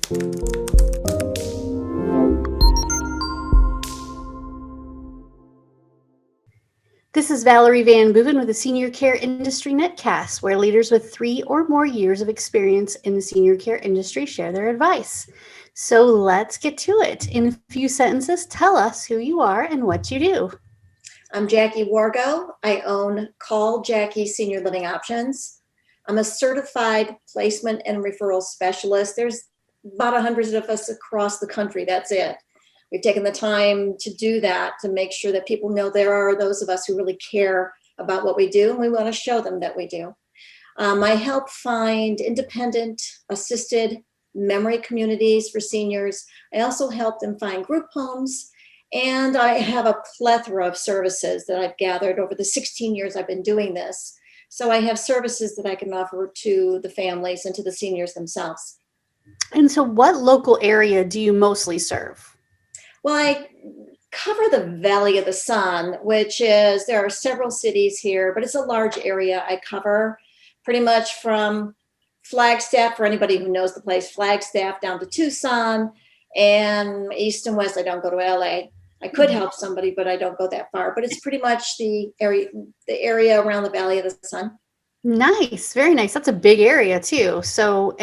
This is Valerie Van Boeven with the Senior Care Industry Netcast, where leaders with 3 or more years of experience in the senior care industry share their advice. So let's get to it. In a few sentences, tell us who you are and what you do. I'm Jackie Wargo. I own Call Jackie Senior Living Options. I'm a certified placement and referral specialist. There's about 100 of us across the country. That's it. We've taken the time to do that, to make sure that people know there are those of us who really care about what we do, and we want to show them that we do. I help find independent, assisted memory communities for seniors. I also help them find group homes, and I have a plethora of services that I've gathered over the 16 years I've been doing this. So I have services that I can offer to the families and to the seniors themselves. And so what local area do you mostly serve? Well, I cover the Valley of the Sun, which is, there are several cities here, but it's a large area. I cover pretty much from Flagstaff, for anybody who knows the place, Flagstaff down to Tucson, and east and west. I don't go to LA. I could help somebody, but I don't go that far. But it's pretty much the area around the Valley of the Sun. Nice, very nice. That's a big area too. So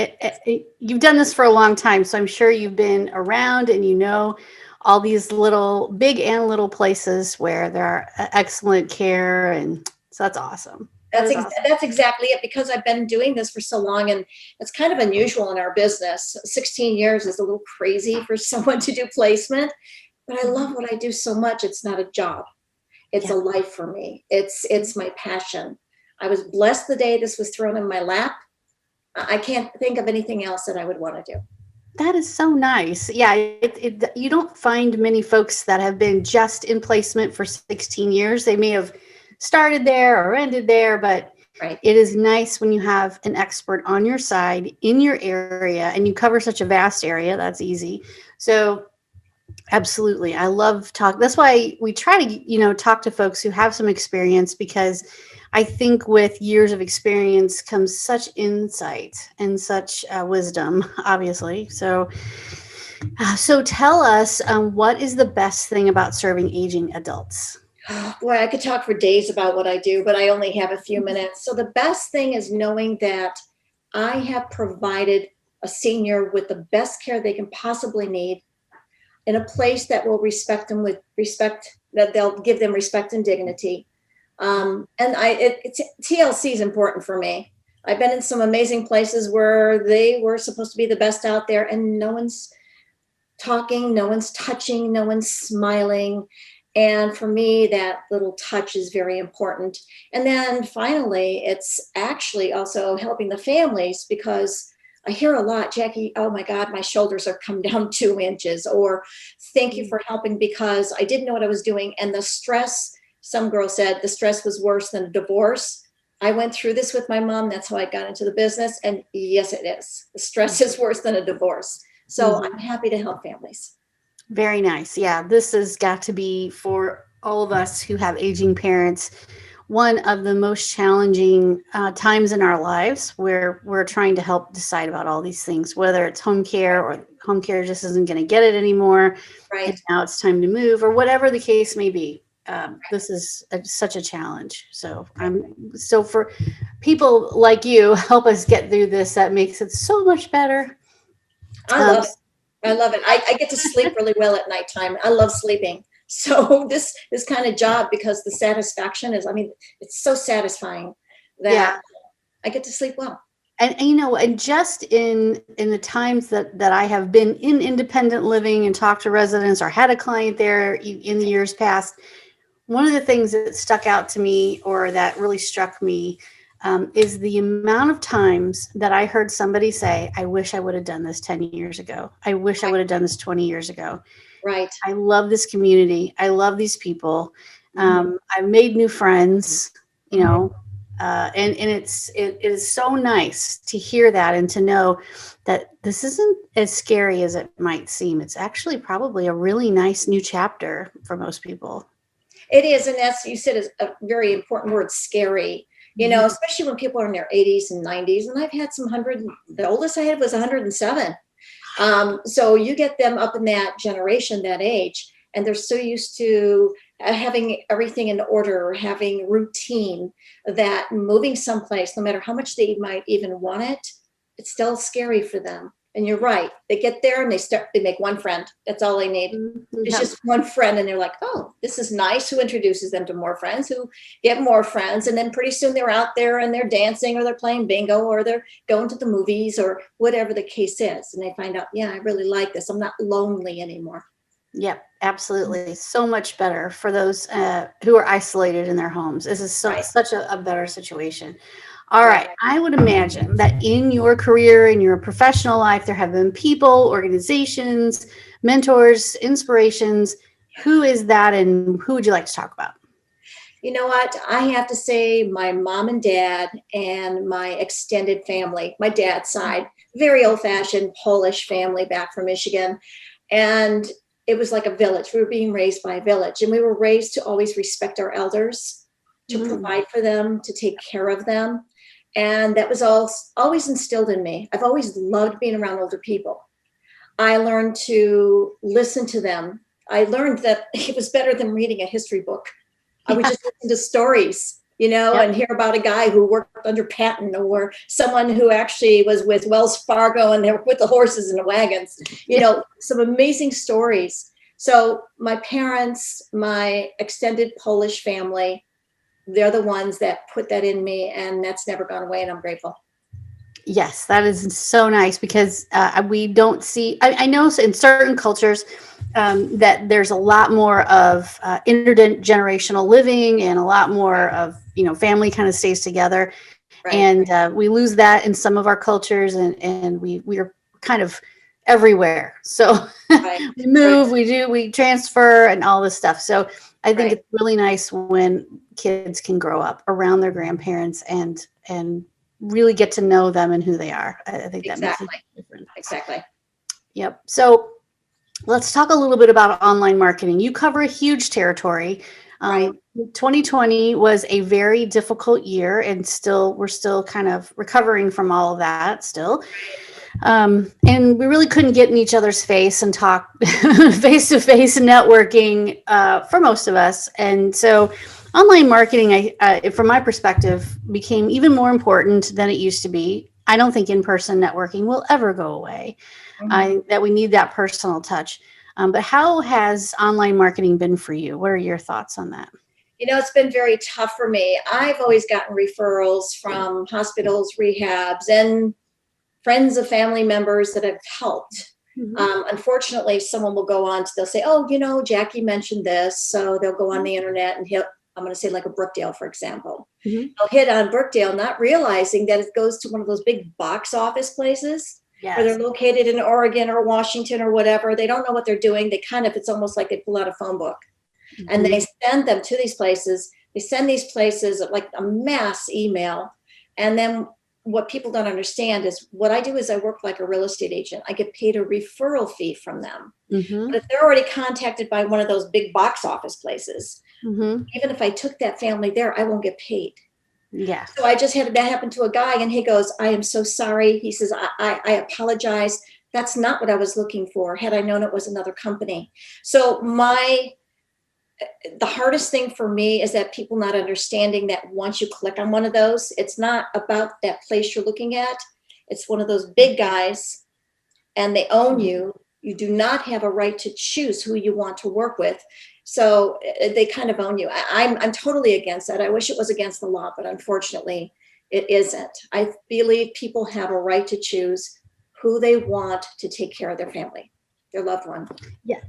you've done this for a long time, so I'm sure you've been around and you know all these little, big and little places where there are excellent care, and so that's awesome. That's exactly it, because I've been doing this for so long, and it's kind of unusual in our business. 16 years is a little crazy for someone to do placement, but I love what I do so much. It's not a job. It's a life for me. It's my passion. I was blessed the day this was thrown in my lap. I can't think of anything else that I would want to do. That is so nice. Yeah, you don't find many folks that have been just in placement for 16 years. They may have started there or ended there, but It is nice when you have an expert on your side in your area, and you cover such a vast area. That's easy. So absolutely. I love talk. That's why we try to, talk to folks who have some experience, because I think with years of experience comes such insight and such wisdom, obviously. So tell us, what is the best thing about serving aging adults? Boy, I could talk for days about what I do, but I only have a few minutes. So the best thing is knowing that I have provided a senior with the best care they can possibly need, in a place that will respect them with respect, that they'll give them respect and dignity. TLC is important for me. I've been in some amazing places where they were supposed to be the best out there, and no one's talking, no one's touching, no one's smiling. And for me, that little touch is very important. And then finally, it's actually also helping the families, because I hear a lot, Jackie, oh my God, my shoulders have come down 2 inches, or thank you for helping because I didn't know what I was doing. And the stress, some girl said the stress was worse than a divorce. I went through this with my mom. That's how I got into the business. And yes, it is. The stress is worse than a divorce. So I'm happy to help families. Very nice. Yeah, this has got to be, for all of us who have aging parents, one of the most challenging times in our lives, where we're trying to help decide about all these things, whether it's home care, or home care just isn't going to get it anymore. Right. And now it's time to move, or whatever the case may be. This is such a challenge. So for people like you, help us get through this. That makes it so much better. I love it. I love it. I get to sleep really well at nighttime. I love sleeping. So this kind of job, because the satisfaction is, it's so satisfying that I get to sleep well. And just in the times that I have been in independent living and talked to residents, or had a client there in the years past, one of the things that stuck out to me, or that really struck me, is the amount of times that I heard somebody say, I wish I would have done this 10 years ago. I wish I would have done this 20 years ago. Right. I love this community. I love these people. I've made new friends, and it is so nice to hear that, and to know that this isn't as scary as it might seem. It's actually probably a really nice new chapter for most people. It is. And that's, you said, is a very important word, scary. Especially when people are in their 80s and 90s. And I've had the oldest I had was 107. So you get them up in that generation, that age, and they're so used to having everything in order, having routine, that moving someplace, no matter how much they might even want it, it's still scary for them. And you're right. They get there and they make one friend. That's all they need. It's just one friend. And they're like, oh, this is nice. Who introduces them to more friends, who get more friends. And then pretty soon they're out there and they're dancing or they're playing bingo or they're going to the movies or whatever the case is. And they find out, yeah, I really like this. I'm not lonely anymore. Yep, absolutely. So much better for those who are isolated in their homes. This is such a better situation. All right. I would imagine that in your career, in your professional life, there have been people, organizations, mentors, inspirations. Who is that and who would you like to talk about? You know what? I have to say my mom and dad and my extended family, my dad's side, very old-fashioned Polish family back from Michigan. And it was like a village. We were being raised by a village, and we were raised to always respect our elders, to provide for them, to take care of them. And that was always instilled in me. I've always loved being around older people. I learned to listen to them. I learned that it was better than reading a history book. I would just listen to stories, and hear about a guy who worked under Patton or someone who actually was with Wells Fargo and they were with the horses and the wagons, some amazing stories. So my parents, my extended Polish family, they're the ones that put that in me, and that's never gone away, and I'm grateful. Yes, that is so nice because we don't see, I know in certain cultures that there's a lot more of intergenerational living and a lot more of, family kind of stays together. Right. And we lose that in some of our cultures, and we are kind of everywhere. So we move, we transfer and all this stuff. So I think it's really nice when kids can grow up around their grandparents and really get to know them and who they are. I think that makes a difference. Exactly. Yep. So let's talk a little bit about online marketing. You cover a huge territory. 2020 was a very difficult year, and we're still kind of recovering from all of that still. And we really couldn't get in each other's face and talk face-to-face networking for most of us. And so online marketing, from my perspective, became even more important than it used to be. I don't think in-person networking will ever go away, that we need that personal touch. But how has online marketing been for you? What are your thoughts on that? It's been very tough for me. I've always gotten referrals from hospitals, rehabs, and friends of family members that have helped. Unfortunately, someone will go on, they'll say, oh, Jackie mentioned this. So they'll go on the internet and hit, I'm going to say like a Brookdale, for example. They'll hit on Brookdale, not realizing that it goes to one of those big box office places. Yes. Where they're located in Oregon or Washington or whatever. They don't know what they're doing. It's almost like they pull out a phone book and they send them to these places. They send these places like a mass email. And then what people don't understand is what I do is I work like a real estate agent. I get paid a referral fee from them. But if they're already contacted by one of those big box office places, even if I took that family there, I won't get paid. Yeah. So I just had that happen to a guy, and he goes, I am so sorry. He says, I apologize. That's not what I was looking for. Had I known it was another company. So the hardest thing for me is that people not understanding that once you click on one of those, it's not about that place you're looking at. It's one of those big guys, and they own you. You do not have a right to choose who you want to work with. So they kind of own you. I'm totally against that. I wish it was against the law, but unfortunately it isn't. I believe people have a right to choose who they want to take care of their family, their loved one. Yeah,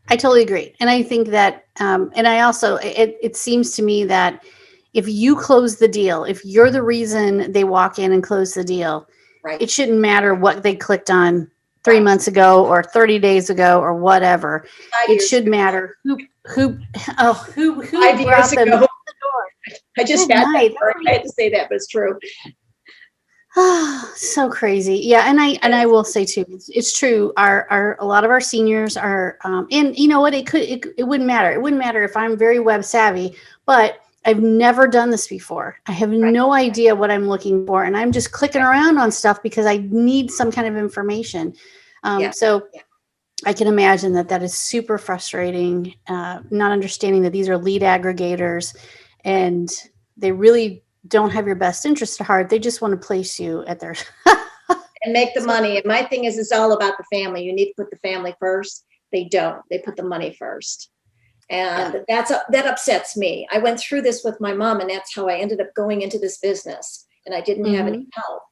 I totally agree. And I think that, and I also, it seems to me that if you close the deal, if you're the reason they walk in and close the deal, it shouldn't matter what they clicked on 3 months ago or 30 days ago or whatever. It should matter who 5 years ago. The door. I just had to say that, but it's true. Oh, so crazy. Yeah. And I will say too, it's true. A lot of our seniors are, and you know what, it wouldn't matter. It wouldn't matter if I'm very web savvy, but I've never done this before. I have no idea what I'm looking for. And I'm just clicking around on stuff because I need some kind of information. So I can imagine that is super frustrating, not understanding that these are lead aggregators and they really don't have your best interest at heart. They just want to place you at their and make the money. And my thing is, it's all about the family. You need to put the family first. They don't. They put the money first. And that upsets me. I went through this with my mom, and that's how I ended up going into this business. And I didn't have any help.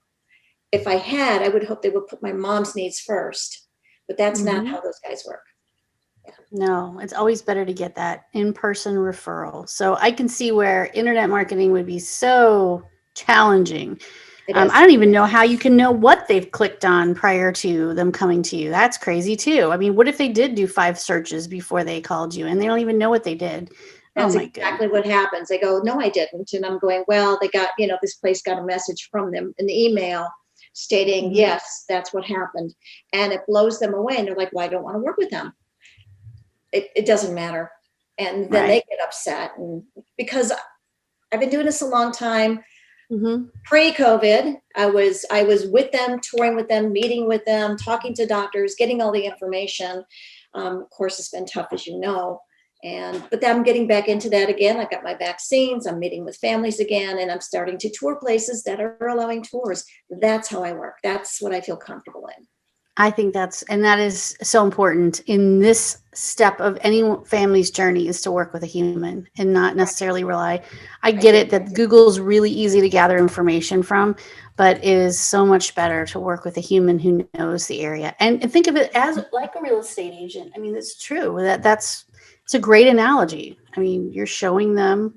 If I had, I would hope they would put my mom's needs first. But that's not how those guys work. Yeah. No, it's always better to get that in-person referral. So I can see where internet marketing would be so challenging. I don't even know how you can know what they've clicked on prior to them coming to you. That's crazy too. I mean, what if they did do 5 searches before they called you and they don't even know what they did? That's exactly what happens. They go, no, I didn't. And I'm going, well, they got, this place got a message from them in the email stating, yes, that's what happened. And it blows them away. And they're like, well, I don't want to work with them. It doesn't matter. And then they get upset. And because I've been doing this a long time. Pre-COVID, I was with them, touring with them, meeting with them, talking to doctors, getting all the information. Of course, it's been tough, as you know. But I'm getting back into that again. I got my vaccines. I'm meeting with families again, and I'm starting to tour places that are allowing tours. That's how I work. That's what I feel comfortable in. I think that is so important in this step of any family's journey, is to work with a human and not necessarily rely. I get it that Google's really easy to gather information from, but it is so much better to work with a human who knows the area. And think of it as like a real estate agent. I mean, it's true. It's a great analogy. I mean, you're showing them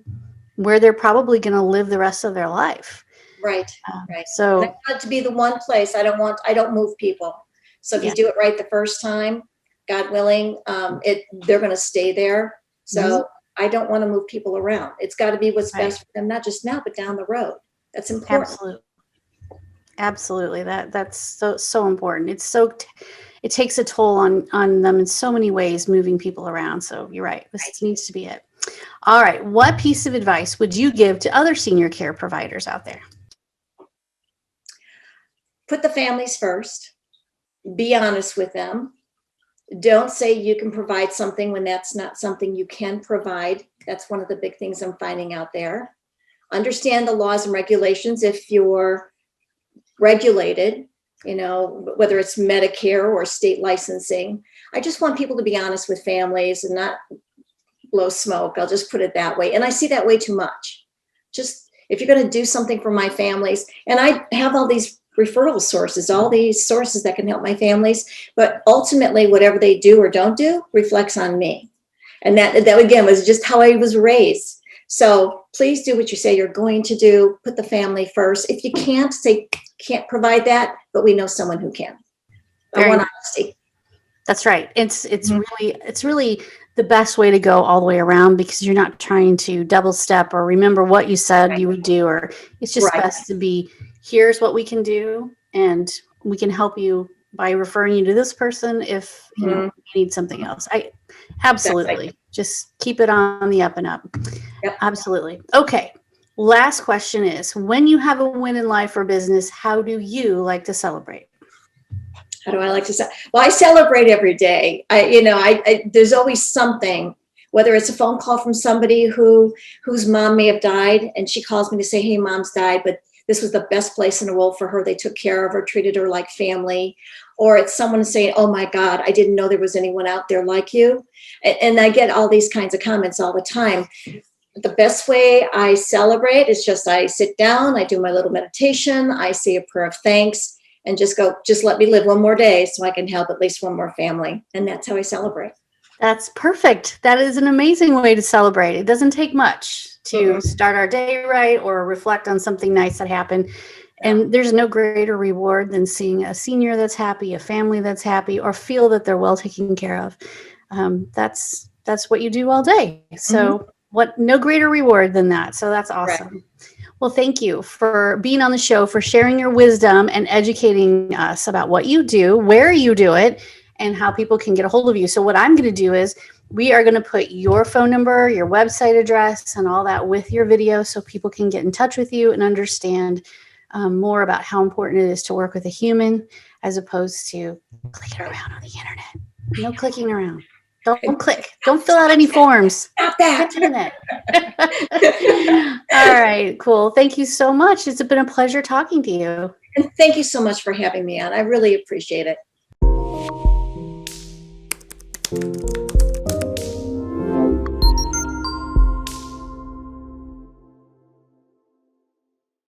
where they're probably going to live the rest of their life. Right. So and I want it to be the one place. I don't move people. So if you do it right the first time, God willing, they're going to stay there. So I don't want to move people around. It's got to be what's best for them, not just now, but down the road. That's important. Absolutely. That's so important. It takes a toll on them in so many ways, moving people around. So you're right. This needs to be it. All right. What piece of advice would you give to other senior care providers out there? Put the families first. Be honest with them. Don't say you can provide something when that's not something you can provide. That's one of the big things I'm finding out there. Understand the laws and regulations if you're regulated, whether it's Medicare or state licensing. I just want people to be honest with families and not blow smoke. I'll just put it that way. And I see that way too much. Just if you're going to do something for my families, and I have all these referral sources, all these sources that can help my families, but ultimately whatever they do or don't do reflects on me. And that again was just how I was raised. So please do what you say you're going to do. Put the family first. If you can't, say can't provide that, but we know someone who can. I want honesty. That's right. It's really the best way to go all the way around, because you're not trying to double step or remember what you said you would do, or it's just best to be, here's what we can do, and we can help you by referring you to this person if you need something else. I absolutely just keep it on the up and up. Yep. Absolutely. Okay. Last question is, when you have a win in life or business, how do you like to celebrate? How do I like to say? Well, I celebrate every day. There's always something, whether it's a phone call from somebody whose mom may have died, and she calls me to say, hey, mom's died, but this was the best place in the world for her. They took care of her, treated her like family. Or it's someone saying, oh my God, I didn't know there was anyone out there like you. And I get all these kinds of comments all the time. The best way I celebrate is just I sit down, I do my little meditation, I say a prayer of thanks, and just let me live one more day so I can help at least one more family. And that's how I celebrate. That's perfect. That is an amazing way to celebrate. It doesn't take much to start our day right or reflect on something nice that happened. And there's no greater reward than seeing a senior that's happy, a family that's happy, or feel that they're well taken care of. That's what you do all day. So no greater reward than that. So that's awesome. Right. Well, thank you for being on the show, for sharing your wisdom and educating us about what you do, where you do it, and how people can get a hold of you. So what I'm going to do is we are going to put your phone number, your website address, and all that with your video so people can get in touch with you and understand more about how important it is to work with a human as opposed to clicking around on the internet. No clicking around. Don't click. Don't fill out any forms. Stop that. Can't do that. All right, cool. Thank you so much. It's been a pleasure talking to you. And thank you so much for having me on. I really appreciate it.